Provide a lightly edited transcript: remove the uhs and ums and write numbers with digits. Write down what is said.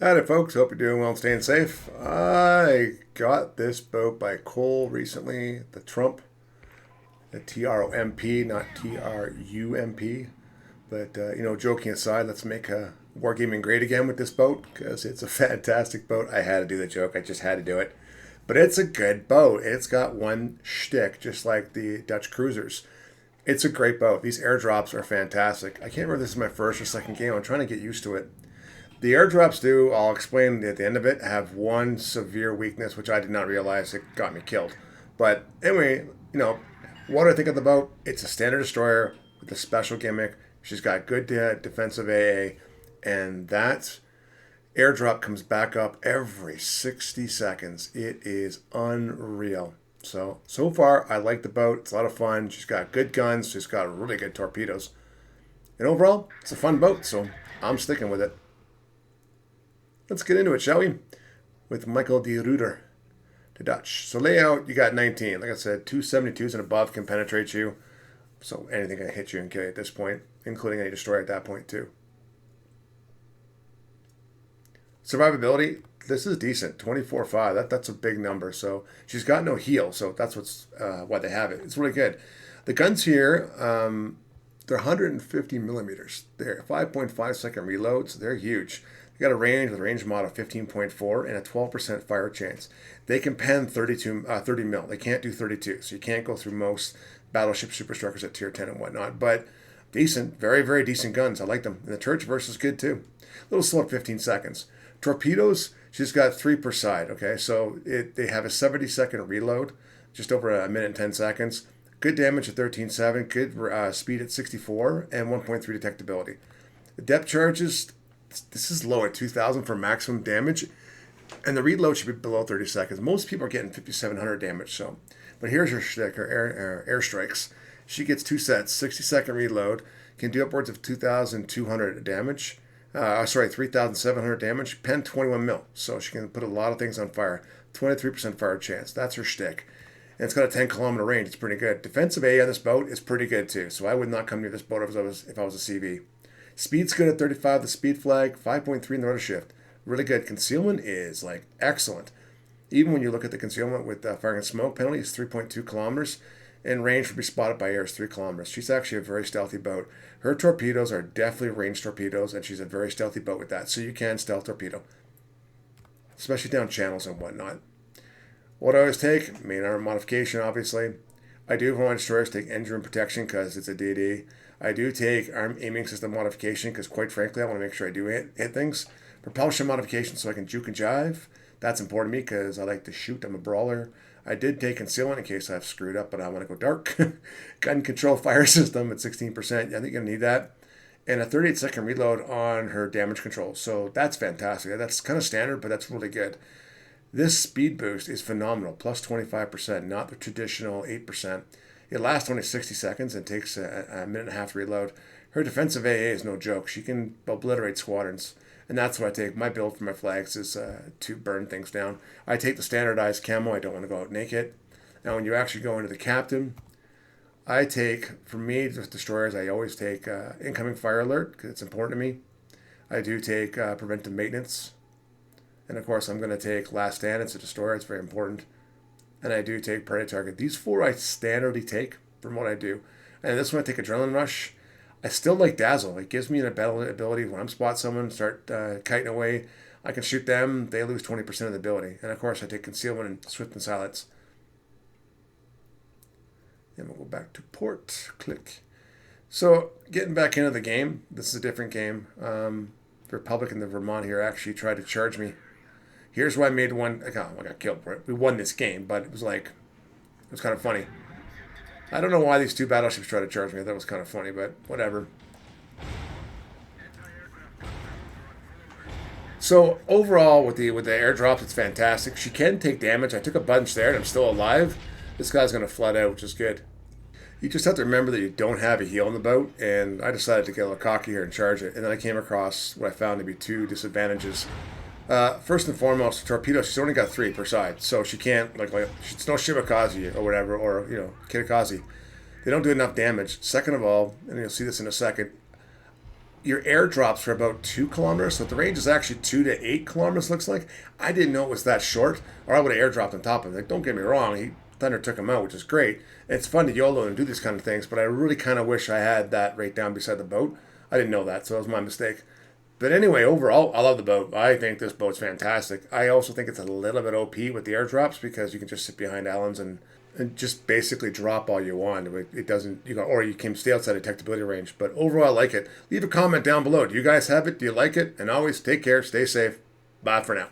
Howdy folks, hope you're doing well and staying safe. I got this boat by Cole recently, the Tromp, the Tromp, not Trump. But, joking aside, let's make wargaming great again with this boat because it's a fantastic boat. I had to do the joke, I just had to do it. But it's a good boat. It's got one shtick, just like the Dutch cruisers. It's a great boat. These airdrops are fantastic. I can't remember if this is my first or second game. I'm trying to get used to it. The airdrops do, I'll explain at the end of it, have one severe weakness, which I did not realize it got me killed. But anyway, what do I think of the boat? It's a standard destroyer with a special gimmick. She's got good defensive AA, and that airdrop comes back up every 60 seconds. It is unreal. So far, I like the boat. It's a lot of fun. She's got good guns. She's got really good torpedoes. And overall, it's a fun boat, so I'm sticking with it. Let's get into it, shall we? With Michael de Ruiter, the Dutch. So layout, you got 19. Like I said, 272s and above can penetrate you. So anything can hit you and kill you at this point, including any destroyer at that point too. Survivability, this is decent, 24.5. That's a big number. So she's got no heal, so that's why they have it. It's really good. The guns here, they're 150 millimeters. They're 5.5 second reloads. They're huge. You got a range with a range mod of 15.4 and a 12% fire chance. They can pen 30 mil. They can't do 32, so you can't go through most battleship superstructures at tier 10 and whatnot. But decent, very, very decent guns. I like them. And the Church verse is good too. A little slow at 15 seconds. Torpedoes, she's got 3 per side. Okay, so they have a 70-second reload, just over a minute and 10 seconds. Good damage at 13.7, good speed at 64, and 1.3 detectability. The depth charges, this is low at 2,000 for maximum damage, and the reload should be below 30 seconds. Most people are getting 5,700 damage. But here's her shtick, her airstrikes. She gets 2 sets, 60-second reload, can do upwards of 2,200 damage. 3,700 damage, pen 21 mil. So she can put a lot of things on fire. 23% fire chance. That's her shtick. And it's got a 10-kilometer range. It's pretty good. Defensive A on this boat is pretty good too. So I would not come near this boat if I was a CV. Speed's good at 35, the speed flag, 5.3 in the rudder shift. Really good. Concealment is excellent. Even when you look at the concealment with firing and smoke penalty, it's 3.2 kilometers. And range to be spotted by air is 3 kilometers. She's actually a very stealthy boat. Her torpedoes are definitely ranged torpedoes, and she's a very stealthy boat with that. So you can stealth torpedo, especially down channels and whatnot. What I always take, main armor modification, obviously. I do, for my destroyers, take engine room protection because it's a DD. I do take arm aiming system modification because, quite frankly, I want to make sure I do hit things. Propulsion modification so I can juke and jive. That's important to me because I like to shoot. I'm a brawler. I did take concealment in case I've screwed up, but I want to go dark. Gun control fire system at 16%. I think you're going to need that. And a 38-second reload on her damage control. So that's fantastic. That's kind of standard, but that's really good. This speed boost is phenomenal, plus 25%, not the traditional 8%. It lasts only 60 seconds and takes a minute and a half to reload. Her defensive AA is no joke. She can obliterate squadrons. And that's what I take. My build for my flags is to burn things down. I take the standardized camo. I don't want to go out naked. Now, when you actually go into the captain, I take, for me, with destroyers, I always take incoming fire alert because it's important to me. I do take preventive maintenance. And, of course, I'm going to take last stand. It's a destroyer. It's very important. And I do take predator target. These 4 I standardly take from what I do. And this one I take adrenaline rush. I still like dazzle. It gives me an ability when I'm spot someone, start kiting away. I can shoot them. They lose 20% of the ability. And of course, I take concealment and swift and silence. And we'll go back to port. Click. So getting back into the game. This is a different game. The Republic and the Vermont here actually tried to charge me. Here's why I made one. I got killed for it. We won this game, but it was kind of funny. I don't know why these 2 battleships tried to charge me. That was kind of funny, but whatever. So overall, with the airdrops, it's fantastic. She can take damage. I took a bunch there, and I'm still alive. This guy's going to flood out, which is good. You just have to remember that you don't have a heal in the boat, and I decided to get a little cocky here and charge it. And then I came across what I found to be 2 disadvantages. First and foremost, torpedo, she's only got 3 per side, so she can't, she's no Shimakaze or whatever, or, Kitakaze. They don't do enough damage. Second of all, and you'll see this in a second, your airdrops are about 2 kilometers, so the range is actually 2 to 8 kilometers. Looks like I didn't know it was that short, or I would have airdropped on top of it. Like, don't get me wrong, Thunder took him out, which is great. It's fun to YOLO and do these kind of things, but I really kind of wish I had that right down beside the boat. I didn't know that, so that was my mistake. But anyway, overall, I love the boat. I think this boat's fantastic. I also think it's a little bit OP with the airdrops because you can just sit behind islands and just basically drop all you want. It doesn't, or you can stay outside detectability range. But overall, I like it. Leave a comment down below. Do you guys have it? Do you like it? And always take care, stay safe. Bye for now.